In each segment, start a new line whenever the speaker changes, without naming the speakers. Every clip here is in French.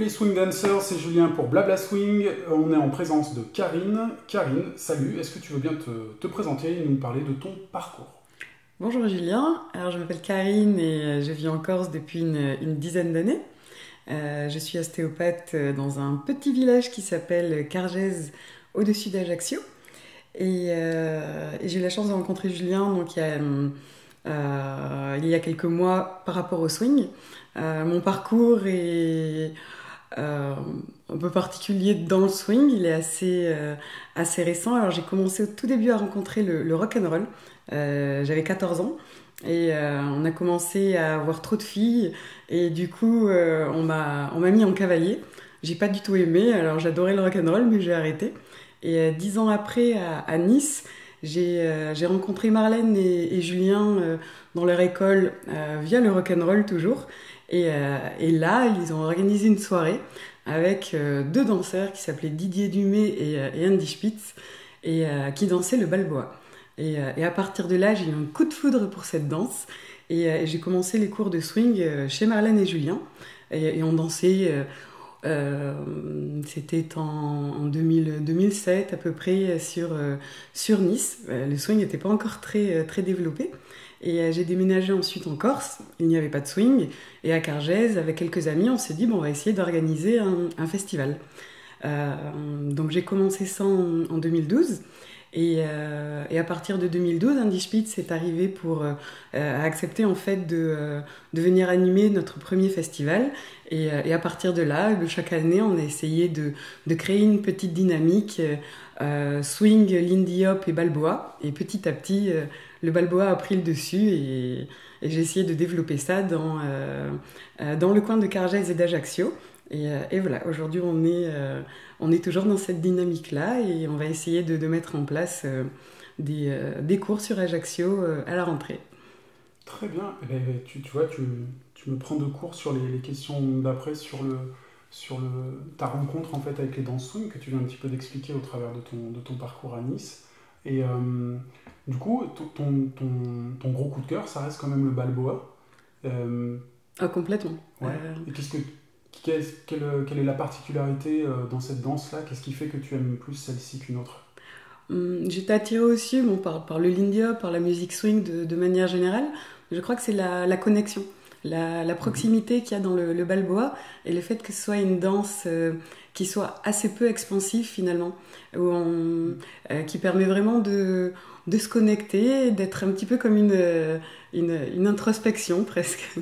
les swing dancers, c'est Julien pour Blabla Swing. On est en présence de Karine. Karine, salut, est-ce que tu veux bien te présenter et nous parler de ton parcours?
Bonjour Julien, alors je m'appelle Karine et je vis en Corse depuis une dizaine d'années. Je suis ostéopathe dans un petit village qui s'appelle Cargèse au-dessus d'Ajaccio. Et j'ai eu la chance de rencontrer Julien donc, il y a quelques mois par rapport au swing. Mon parcours est un peu particulier dans le swing, il est assez récent. Alors j'ai commencé au tout début à rencontrer le rock'n'roll. J'avais 14 ans et on a commencé à avoir trop de filles et du coup on m'a mis en cavalier. J'ai pas du tout aimé, alors j'adorais le rock'n'roll mais j'ai arrêté. Et 10 ans après à Nice, j'ai rencontré Marlène et Julien dans leur école via le rock'n'roll toujours. Et là, ils ont organisé une soirée avec deux danseurs qui s'appelaient Didier Dumay et Andy Spitz et qui dansaient le balboa. Et à partir de là, j'ai eu un coup de foudre pour cette danse et j'ai commencé les cours de swing chez Marlène et Julien et on dansait. C'était en 2007 à peu près sur Nice. Le swing n'était pas encore très développé. Et j'ai déménagé ensuite en Corse, il n'y avait pas de swing. Et à Cargèse, avec quelques amis, on s'est dit, bon, on va essayer d'organiser un festival. Donc j'ai commencé ça en 2012. Et à partir de 2012, Andy Spitz est arrivé pour accepter en fait de venir animer notre premier festival. Et à partir de là, chaque année, on a essayé de créer une petite dynamique swing, lindy hop et balboa. Et petit à petit, le balboa a pris le dessus et j'ai essayé de développer ça dans le coin de Cargèse et d'Ajaccio. Et voilà, aujourd'hui on est toujours dans cette dynamique-là et on va essayer de mettre en place des cours sur Ajaccio à la rentrée.
Très bien. Tu vois, tu me prends de cours sur les questions d'après, sur ta rencontre en fait avec les danses swing que tu viens un petit peu d'expliquer au travers de ton parcours à Nice. Et du coup, ton gros coup de cœur, ça reste quand même le balboa.
Ah, complètement.
Ouais. Et quelle est la particularité dans cette danse-là? Qu'est-ce qui fait que tu aimes plus celle-ci qu'une autre?
J'étais attirée aussi par le lindy hop, par la musique swing de manière générale. Je crois que c'est la connexion, la proximité qu'il y a dans le balboa et le fait que ce soit une danse qui soit assez peu expansive finalement, qui permet vraiment de se connecter, d'être un petit peu comme une introspection presque.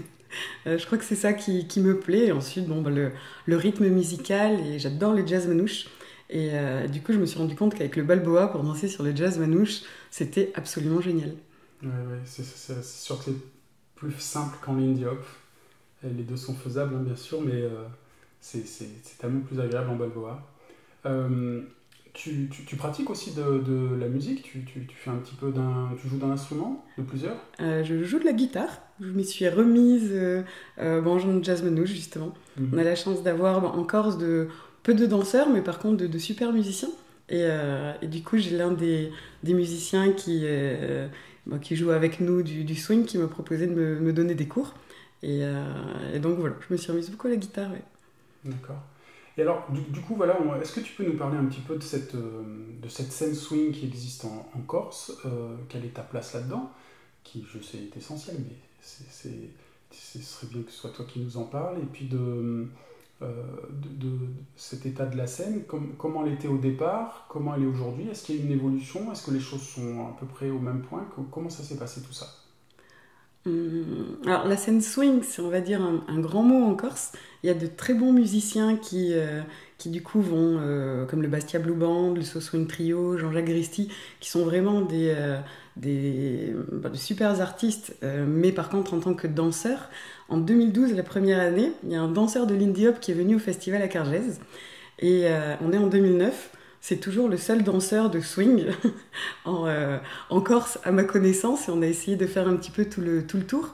Je crois que c'est ça qui me plaît. Et ensuite, le rythme musical, et j'adore le jazz manouche. Et du coup, je me suis rendu compte qu'avec le balboa, pour danser sur le jazz manouche, c'était absolument génial.
Ouais, c'est sûr que c'est plus simple qu'en lindy hop. Et les deux sont faisables, hein, bien sûr, mais c'est tellement plus agréable en balboa. Tu pratiques aussi de la musique? Tu fais un petit peu tu joues d'un instrument, de plusieurs?
Je joue de la guitare. Je m'y suis remise en jouant de jazz manouche, justement. On a la chance d'avoir en Corse peu de danseurs, mais par contre de super musiciens. Et du coup, j'ai l'un des musiciens qui joue avec nous du swing qui m'a proposé de me donner des cours. Et donc voilà, je me suis remise beaucoup à la guitare. Ouais.
D'accord. Et alors, du coup, voilà, est-ce que tu peux nous parler un petit peu de cette scène swing qui existe en Corse? Quelle est ta place là-dedans? Qui, je sais, est essentielle, mais ce serait bien que ce soit toi qui nous en parles. Et puis de cet état de la scène, comment elle était au départ, comment elle est aujourd'hui? Est-ce qu'il y a une évolution? Est-ce que les choses sont à peu près au même point? Comment ça s'est passé tout ça?
Alors la scène swing, c'est on va dire un grand mot en Corse. Il y a de très bons musiciens qui du coup vont, comme le Bastia Blue Band, le So Swing Trio, Jean-Jacques Gristi, qui sont vraiment de super artistes. Mais par contre, en tant que danseur, en 2012, la première année, il y a un danseur de lindy hop qui est venu au festival à Cargèse. Et on est en 2009. C'est toujours le seul danseur de swing en Corse, à ma connaissance, et on a essayé de faire un petit peu tout le tour.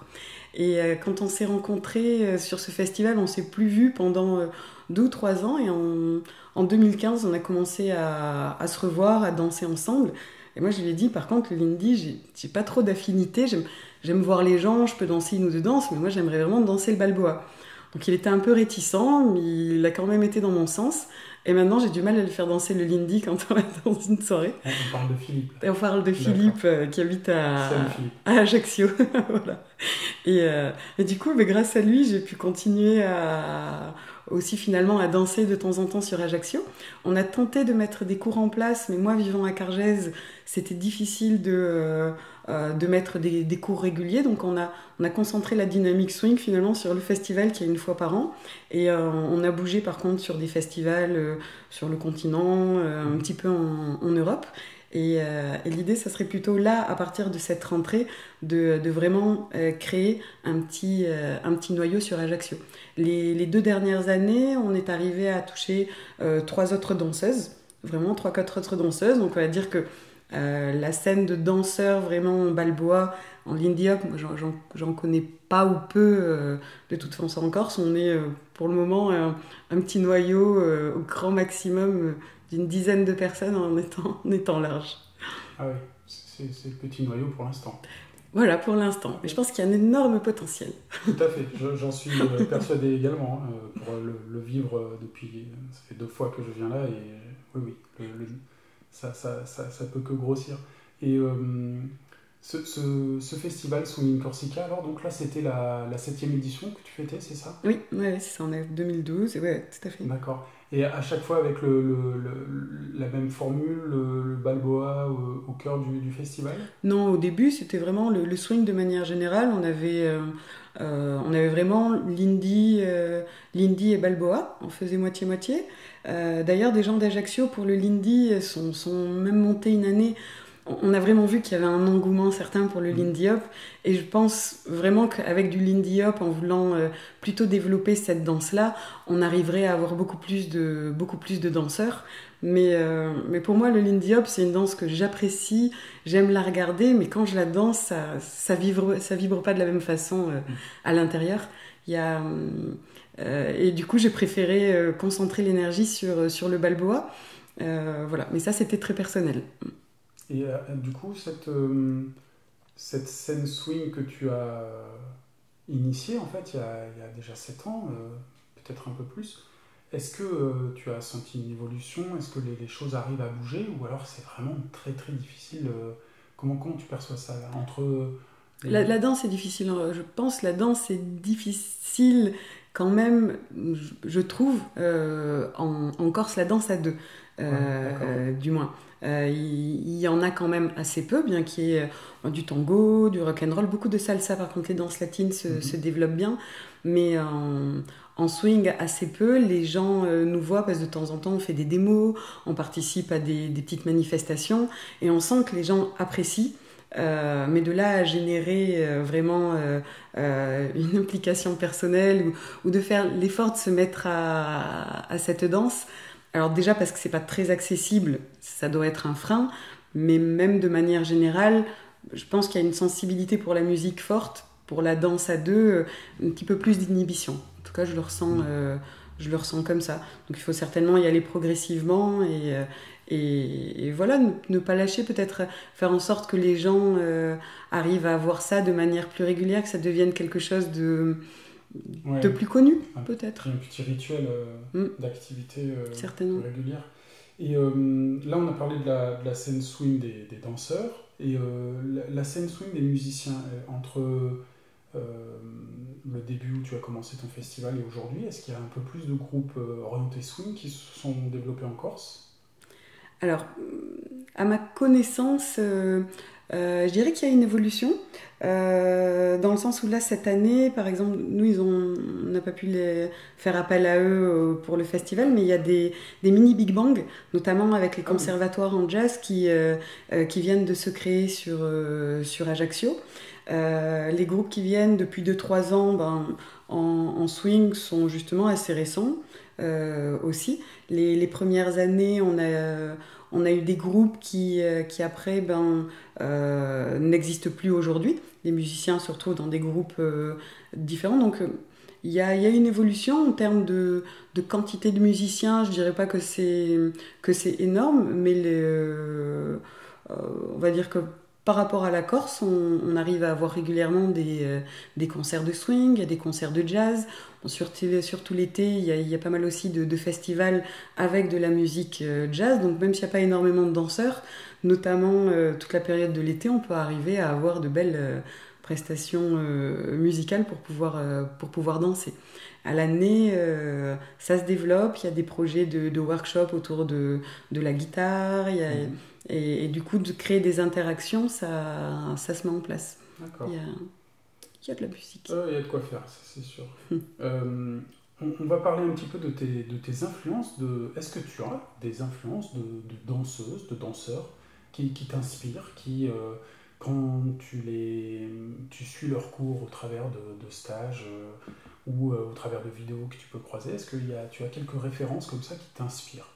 Et quand on s'est rencontrés sur ce festival, on ne s'est plus vus pendant 2 ou 3 ans, et en 2015, on a commencé à se revoir, à danser ensemble. Et moi, je lui ai dit, par contre, le lindy, j'ai pas trop d'affinité, j'aime voir les gens, je peux danser une ou deux danses, mais moi, j'aimerais vraiment danser le balboa. Donc il était un peu réticent, mais il a quand même été dans mon sens. Et maintenant, j'ai du mal à le faire danser le Lindy quand on est dans une soirée.
On parle de Philippe.
Et on parle de Philippe qui habite
Salut, Philippe.
à Ajaccio. Voilà. Et du coup, mais grâce à lui, j'ai pu continuer à aussi finalement à danser de temps en temps sur Ajaccio. On a tenté de mettre des cours en place, mais moi, vivant à Cargèse, c'était difficile de mettre des cours réguliers. Donc on a concentré la dynamique swing finalement sur le festival qui est une fois par an. Et on a bougé par contre sur des festivals sur le continent, un petit peu en Europe. Et l'idée, ça serait plutôt là, à partir de cette rentrée, de vraiment créer un petit noyau sur Ajaccio. Les 2 dernières années, on est arrivé à toucher 3 autres danseuses, vraiment 3-4 autres danseuses. Donc on va dire que la scène de danseurs vraiment en balboa, en lindy hop, moi j'en connais pas ou peu de toute façon en Corse. On est pour le moment un petit noyau au grand maximum d'une dizaine de personnes en étant large.
Ah oui, c'est le petit noyau pour l'instant.
Voilà pour l'instant, mais je pense qu'il y a un énorme potentiel.
Tout à fait, j'en suis persuadé également, pour le vivre depuis, ça fait 2 fois que je viens là, et oui, ça peut que grossir. Et ce festival Swing in Corsica, alors donc là c'était la 7e édition que tu fêtais, c'est ça?
Oui, ouais, c'est ça, on est 2012, et ouais, tout à fait.
D'accord. Et à chaque fois avec la même formule, le balboa au cœur du festival?
Non, au début, c'était vraiment le swing de manière générale. On avait vraiment Lindy et Balboa. On faisait moitié-moitié. D'ailleurs, des gens d'Ajaccio pour le Lindy sont même montés une année. On a vraiment vu qu'il y avait un engouement certain pour le Lindy Hop. Et je pense vraiment qu'avec du Lindy Hop, en voulant plutôt développer cette danse-là, on arriverait à avoir beaucoup plus de danseurs. Mais pour moi, le Lindy Hop, c'est une danse que j'apprécie, j'aime la regarder, mais quand je la danse, ça vibre pas de la même façon à l'intérieur. Et du coup, j'ai préféré concentrer l'énergie sur le balboa. Voilà. Mais ça, c'était très personnel.
Et du coup, cette scène swing que tu as initiée, en fait, il y a déjà 7 ans, peut-être un peu plus, est-ce que tu as senti une évolution? Est-ce que les choses arrivent à bouger? Ou alors c'est vraiment très très difficile? Comment tu perçois ça là, entre
la danse est difficile. Je pense la danse est difficile quand même, je trouve. En Corse, la danse à 2, du moins. Il y en a quand même assez peu, bien qu'il y ait du tango, du rock'n'roll, beaucoup de salsa. Par contre, les danses latines se développent bien, mais en swing assez peu. Les gens nous voient parce que de temps en temps on fait des démos, on participe à des petites manifestations et on sent que les gens apprécient. Mais de là à générer vraiment une implication personnelle ou de faire l'effort de se mettre à cette danse. Alors déjà parce que c'est pas très accessible, ça doit être un frein, mais même de manière générale, je pense qu'il y a une sensibilité pour la musique forte, pour la danse à 2, un petit peu plus d'inhibition. En tout cas, je le ressens comme ça. Donc il faut certainement y aller progressivement et voilà, ne pas lâcher, peut-être faire en sorte que les gens arrivent à voir ça de manière plus régulière, que ça devienne quelque chose de plus connu, peut-être.
Un petit rituel d'activité régulière. Et là, on a parlé de la scène swing des danseurs et la scène swing des musiciens. Entre le début où tu as commencé ton festival et aujourd'hui, est-ce qu'il y a un peu plus de groupes orientés swing qui se sont développés en Corse?
Alors, à ma connaissance, je dirais qu'il y a une évolution, dans le sens où là, cette année, par exemple, nous, on n'a pas pu faire appel à eux pour le festival, mais il y a des mini Big Bang, notamment avec les conservatoires en jazz qui viennent de se créer sur Ajaccio. Les groupes qui viennent depuis 2-3 ans en swing sont justement assez récents aussi. Les premières années, on a eu des groupes qui après n'existent plus aujourd'hui. Les musiciens se retrouvent dans des groupes différents. Donc il y a une évolution en termes de quantité de musiciens. Je dirais pas que c'est énorme, mais on va dire que par rapport à la Corse, on arrive à avoir régulièrement des concerts de swing, il y a des concerts de jazz. Bon, surtout l'été, il y a pas mal aussi de festivals avec de la musique jazz. Donc même s'il n'y a pas énormément de danseurs, notamment toute la période de l'été, on peut arriver à avoir de belles prestations musicales pour pouvoir danser. À l'année, ça se développe, il y a des projets de workshop autour de la guitare, et du coup, de créer des interactions, ça se met en place.
D'accord.
Il y a de la musique.
Il y a de quoi faire, ça, c'est sûr. On va parler un petit peu de tes influences. Est-ce que tu as des influences de danseuses, de danseurs qui t'inspirent, quand tu suis leurs cours au travers de stages ou au travers de vidéos que tu peux croiser, est-ce que tu as quelques références comme ça qui t'inspirent?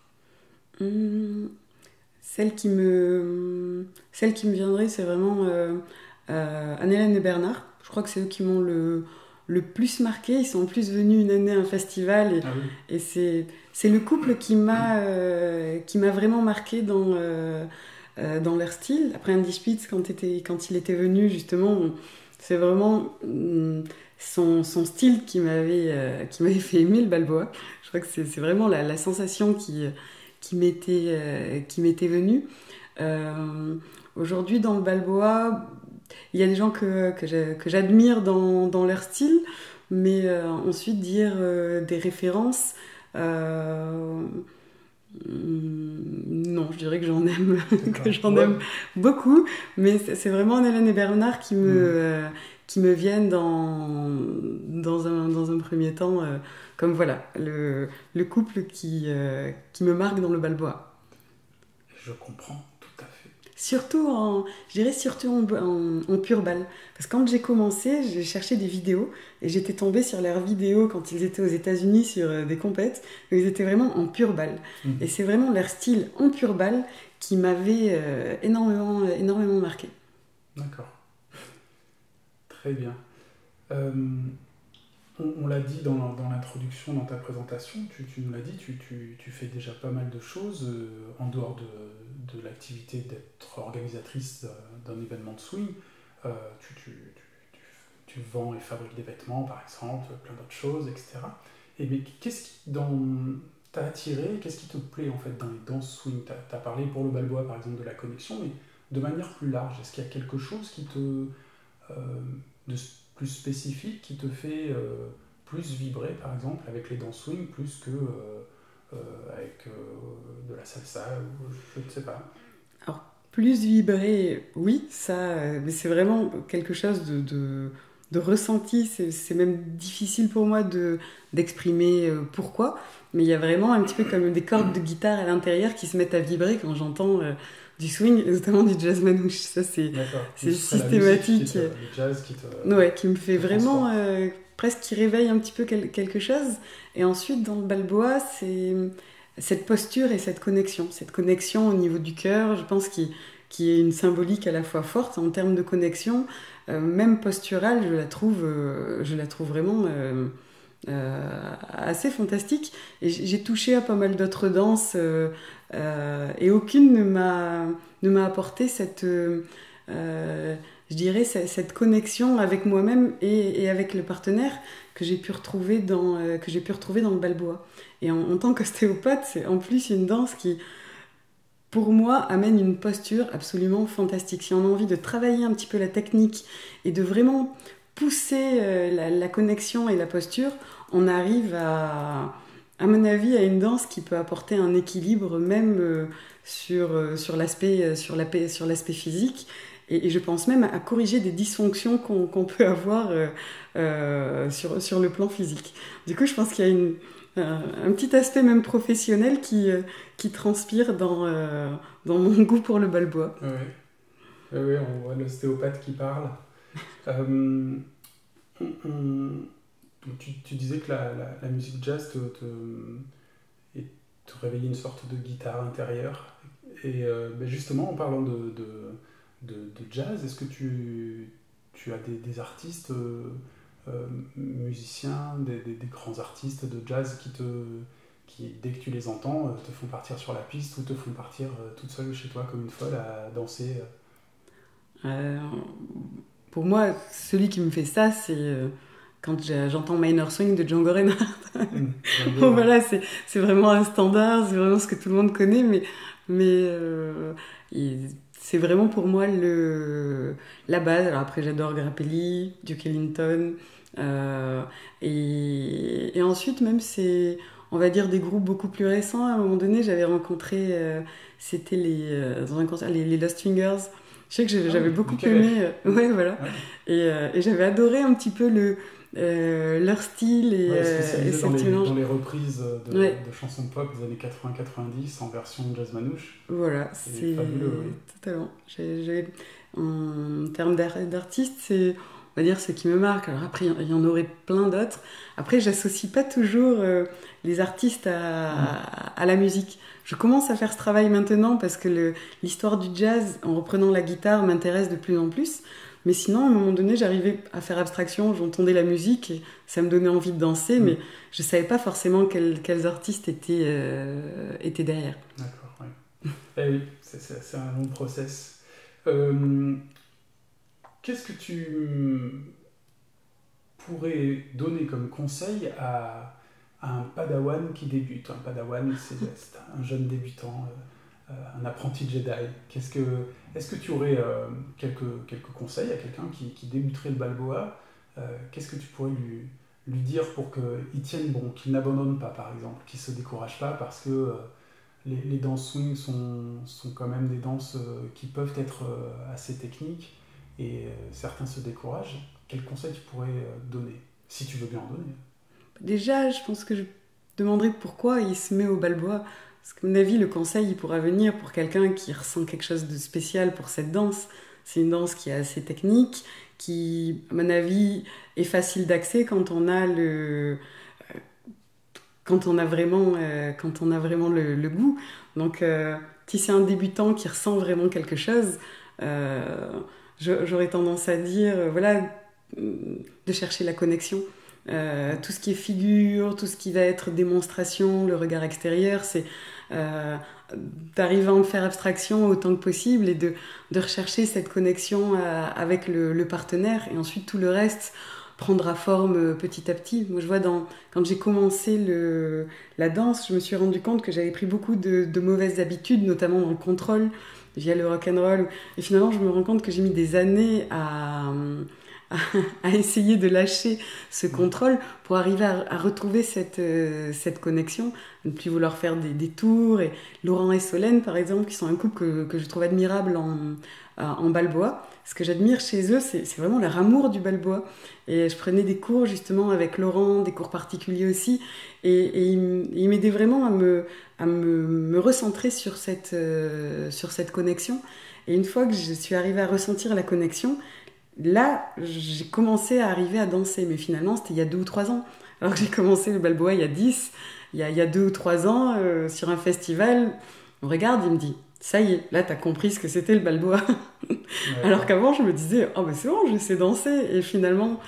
Hum, celle qui me viendrait, c'est vraiment Anne-Hélène et Bernard. Je crois que c'est eux qui m'ont le plus marqué. Ils sont en plus venus une année à un festival
Ah oui.
et c'est le couple qui m'a vraiment marqué dans leur style. Après Andy Spitz, quand il était venu, justement, c'est vraiment son style qui m'avait fait aimer le balboa. Je crois que c'est vraiment la sensation qui m'était venue. Aujourd'hui, dans le balboa, il y a des gens que j'admire dans leur style, mais ensuite dire des références, non, je dirais que j'en aime beaucoup, mais c'est vraiment Hélène et Bernard qui me viennent dans un premier temps, comme voilà, le couple qui me marque dans le balboa.
Je comprends tout à fait.
Je dirais surtout en pure balle. Parce que quand j'ai commencé, j'ai cherché des vidéos et j'étais tombée sur leurs vidéos quand ils étaient aux États-Unis sur des compètes où ils étaient vraiment en pure balle. Et c'est vraiment leur style en pure balle qui m'avait énormément marqué.
D'accord. Très bien. On l'a dit dans l'introduction, dans ta présentation, tu nous l'as dit, tu fais déjà pas mal de choses en dehors de l'activité d'être organisatrice d'un événement de swing. Tu vends et fabriques des vêtements, par exemple, plein d'autres choses, etc. Mais qu'est-ce qui t'a attiré, qu'est-ce qui te plaît en fait dans les danses swing? T'as parlé pour le balboa, par exemple, de la connexion, mais de manière plus large, est-ce qu'il y a quelque chose de plus spécifique qui te fait plus vibrer, par exemple, avec les danses swing, plus que avec de la salsa, ou je ne sais pas.
Alors, plus vibrer, oui, ça, mais c'est vraiment quelque chose de ressenti. C'est même difficile pour moi d'exprimer pourquoi, mais il y a vraiment un petit peu comme des cordes de guitare à l'intérieur qui se mettent à vibrer quand j'entends du swing, et notamment du jazz manouche. Ça, c'est systématique.
Le jazz
qui me fait vraiment presque qui réveille un petit peu quelque chose. Et ensuite, dans le balboa, c'est cette posture et cette connexion au niveau du cœur, je pense qui est une symbolique à la fois forte en termes de connexion, même posturale, je la trouve vraiment assez fantastique. Et j'ai touché à pas mal d'autres danses et aucune ne m'a apporté je dirais cette connexion avec moi-même et avec le partenaire que j'ai pu retrouver dans le balboa. Et en tant qu'ostéopathe, c'est en plus une danse qui, pour moi, amène une posture absolument fantastique. Si on a envie de travailler un petit peu la technique et de vraiment pousser la connexion et la posture, on arrive à mon avis, à une danse qui peut apporter un équilibre même sur l'aspect physique. Et je pense même à corriger des dysfonctions qu'on peut avoir sur le plan physique. Du coup, je pense qu'il y a un petit aspect même professionnel qui transpire dans mon goût pour le balboa.
Oui, on voit l'ostéopathe qui parle. Tu disais que la musique jazz te réveillait une sorte de guitare intérieure. Et justement, en parlant de jazz, est-ce que tu as des artistes, musiciens, des grands artistes de jazz qui, dès que tu les entends, te font partir sur la piste ou te font partir toute seule chez toi comme une folle à danser?
Euh, pour moi, celui qui me fait ça, c'est quand j'entends Minor Swing de Django Reinhardt. Bon, voilà, c'est vraiment un standard, c'est vraiment ce que tout le monde connaît, mais c'est vraiment pour moi la base. Alors après, j'adore Grappelli, Duke Ellington, et ensuite, même on va dire des groupes beaucoup plus récents. À un moment donné, j'avais rencontré, c'était dans un concert, les Lost Fingers. Je sais que j'avais beaucoup aimé, ouais, voilà, et j'avais adoré un petit peu leur style et
spécialisé dans les reprises de chansons pop des années 80-90 en version jazz manouche.
Voilà, c'est
fabuleux.
Totalement. En termes d'artistes, c'est, on va dire, ce qui me marque. Alors après, il y en aurait plein d'autres. Après, j'associe pas toujours les artistes à la musique. Je commence à faire ce travail maintenant parce que l'histoire du jazz, en reprenant la guitare, m'intéresse de plus en plus. Mais sinon, à un moment donné, j'arrivais à faire abstraction, j'entendais la musique et ça me donnait envie de danser, mais je ne savais pas forcément quels artistes étaient derrière.
D'accord, oui. Eh oui, c'est un long process. Qu'est-ce que tu pourrais donner comme conseil à un padawan qui débute? Un padawan, c'est un jeune débutant, un apprenti Jedi. Est-ce que tu aurais quelques conseils à quelqu'un qui débuterait le balboa? Qu'est-ce que tu pourrais lui dire pour qu'il tienne bon, qu'il n'abandonne pas, par exemple, qu'il ne se décourage pas, parce que les danses swing sont quand même des danses qui peuvent être assez techniques, et certains se découragent. Quel conseil tu pourrais donner, si tu veux bien en donner?
Déjà, je pense que je demanderais pourquoi il se met au balboa. Parce qu'à mon avis, le conseil, il pourra venir pour quelqu'un qui ressent quelque chose de spécial pour cette danse. C'est une danse qui est assez technique, qui, à mon avis, est facile d'accès quand on a vraiment le goût. Donc, si c'est un débutant qui ressent vraiment quelque chose, j'aurais tendance à dire, voilà, de chercher la connexion. Tout ce qui est figure, tout ce qui va être démonstration, le regard extérieur, c'est d'arriver à en faire abstraction autant que possible et de rechercher cette connexion avec le partenaire, et ensuite tout le reste prendra forme petit à petit. Moi, je vois quand j'ai commencé la danse, je me suis rendu compte que j'avais pris beaucoup de mauvaises habitudes, notamment dans le contrôle via le rock'n'roll, et finalement je me rends compte que j'ai mis des années à essayer de lâcher ce contrôle pour arriver à retrouver cette connexion, à ne plus vouloir faire des tours. Et Laurent et Solène, par exemple, qui sont un couple que je trouve admirable en balboa. Ce que j'admire chez eux, c'est vraiment leur amour du balboa. Et je prenais des cours justement avec Laurent, des cours particuliers aussi, et il m'aidait vraiment à me recentrer sur cette connexion. Et une fois que je suis arrivée à ressentir la connexion, là, j'ai commencé à arriver à danser, mais finalement, c'était il y a 2 ou 3 ans. Alors que j'ai commencé le balboa il y a 10, il y a 2 ou 3 ans, sur un festival, on regarde, il me dit, ça y est, là, t'as compris ce que c'était le balboa. Ouais. Alors qu'avant, je me disais, oh, mais c'est bon, je sais danser. Et finalement,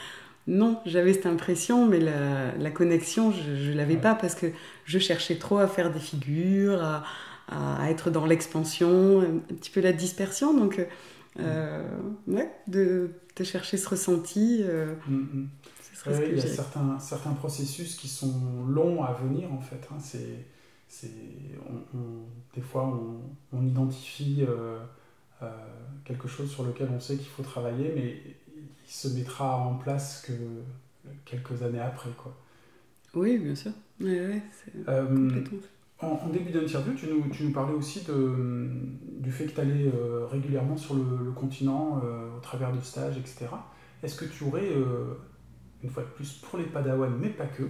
non, j'avais cette impression, mais la connexion, je l'avais pas, parce que je cherchais trop à faire des figures, à être dans l'expansion, un petit peu la dispersion, donc... de chercher ce ressenti.
Il y a certains processus qui sont longs à venir, en fait. Hein. Des fois, on identifie quelque chose sur lequel on sait qu'il faut travailler, mais il se mettra en place que quelques années après, quoi.
Oui, bien sûr. Ouais, complètement.
En début d'interview, tu nous parlais aussi du fait que tu allais régulièrement sur le continent au travers de stages, etc. Est-ce que tu aurais, une fois de plus, pour les padawans, mais pas que,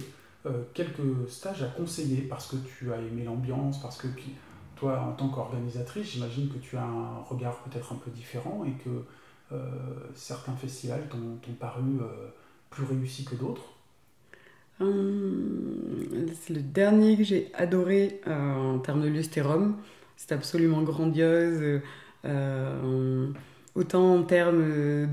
quelques stages à conseiller parce que tu as aimé l'ambiance, parce que puis, toi, en tant qu'organisatrice, j'imagine que tu as un regard peut-être un peu différent et que certains festivals t'ont paru plus réussis que d'autres?
C'est le dernier que j'ai adoré en termes de lieu, c'était Rome. C'était absolument grandiose, autant en termes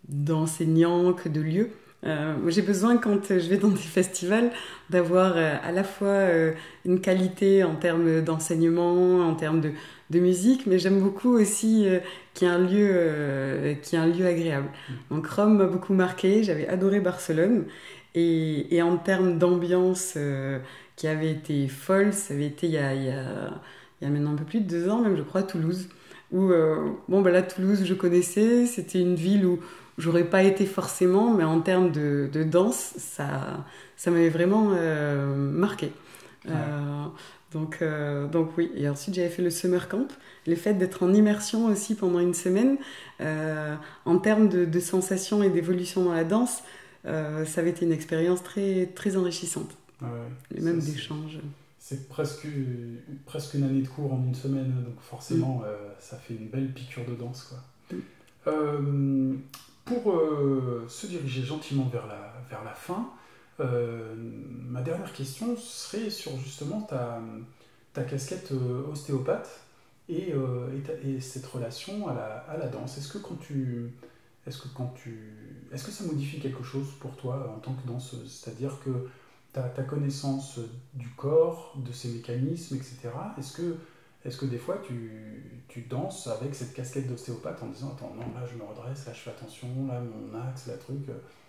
d'enseignants que de lieux. Moi, j'ai besoin, quand je vais dans des festivals, d'avoir à la fois une qualité en termes d'enseignement, en termes de musique, mais j'aime beaucoup aussi qu'il y ait un lieu agréable. Donc Rome m'a beaucoup marqué, j'avais adoré Barcelone, et en termes d'ambiance qui avait été folle, ça avait été il y a maintenant un peu plus de 2 ans, même je crois, Toulouse. Où, bon, bah là, Toulouse, je connaissais, c'était une ville où j'aurais pas été forcément, mais en termes de danse, ça m'avait vraiment marqué.
Ouais.
Donc oui, et ensuite j'avais fait le summer camp, le fait d'être en immersion aussi pendant une semaine, en termes de sensations et d'évolution dans la danse, ça avait été une expérience très, très enrichissante,
Ouais,
et même d'échanges.
c'est presque une année de cours en une semaine, donc forcément, ça fait une belle piqûre de danse, quoi. Euh, pour se diriger gentiment vers la fin, ma dernière question serait sur justement ta casquette ostéopathe et cette relation à la danse. Est-ce que ça modifie quelque chose pour toi en tant que danseuse? C'est-à-dire que ta connaissance du corps, de ses mécanismes, etc. Est-ce que des fois tu danses avec cette casquette d'ostéopathe en disant attends, non, là je me redresse, là je fais attention, là mon axe, la truc.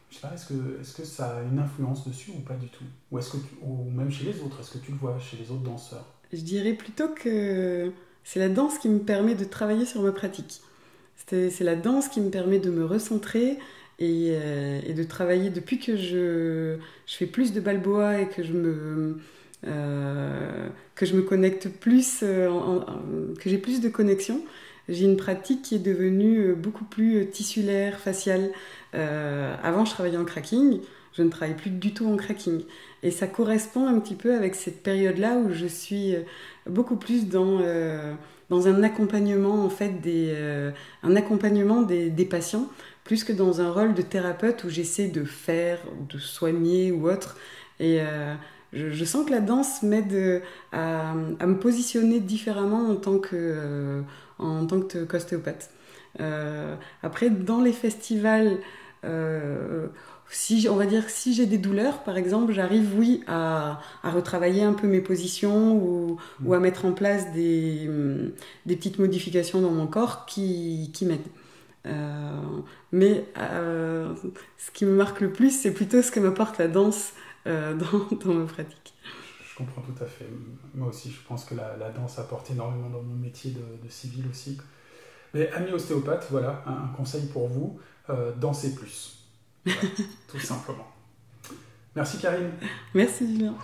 Je sais pas, est-ce que ça a une influence dessus ou pas du tout? Ou même chez les autres, est-ce que tu le vois chez les autres danseurs?
Je dirais plutôt que c'est la danse qui me permet de travailler sur ma pratique. C'est la danse qui me permet de me recentrer et de travailler depuis que je fais plus de balboa et que je me connecte plus, que j'ai plus de connexion. J'ai une pratique qui est devenue beaucoup plus tissulaire, faciale. Avant, je travaillais en cracking. Je ne travaille plus du tout en cracking. Et ça correspond un petit peu avec cette période-là où je suis beaucoup plus dans un accompagnement, en fait, un accompagnement des patients, plus que dans un rôle de thérapeute où j'essaie de faire, de soigner ou autre. Et je sens que la danse m'aide à me positionner différemment en tant qu'ostéopathe. Après, dans les festivals, on va dire que si j'ai des douleurs, par exemple, j'arrive, oui, à retravailler un peu mes positions ou à mettre en place des petites modifications dans mon corps qui m'aident. Ce qui me marque le plus, c'est plutôt ce que m'apporte la danse dans ma pratique.
Je comprends tout à fait. Moi aussi, je pense que la danse apporte énormément dans mon métier de civil aussi. Mais amis ostéopathes, voilà, un conseil pour vous, dansez plus. Voilà, tout simplement. Merci Karine.
Merci Julien.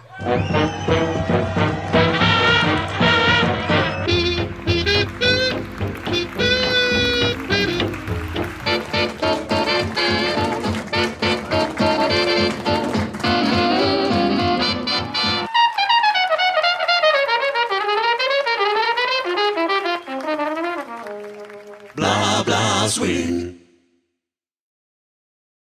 Blah blah swing.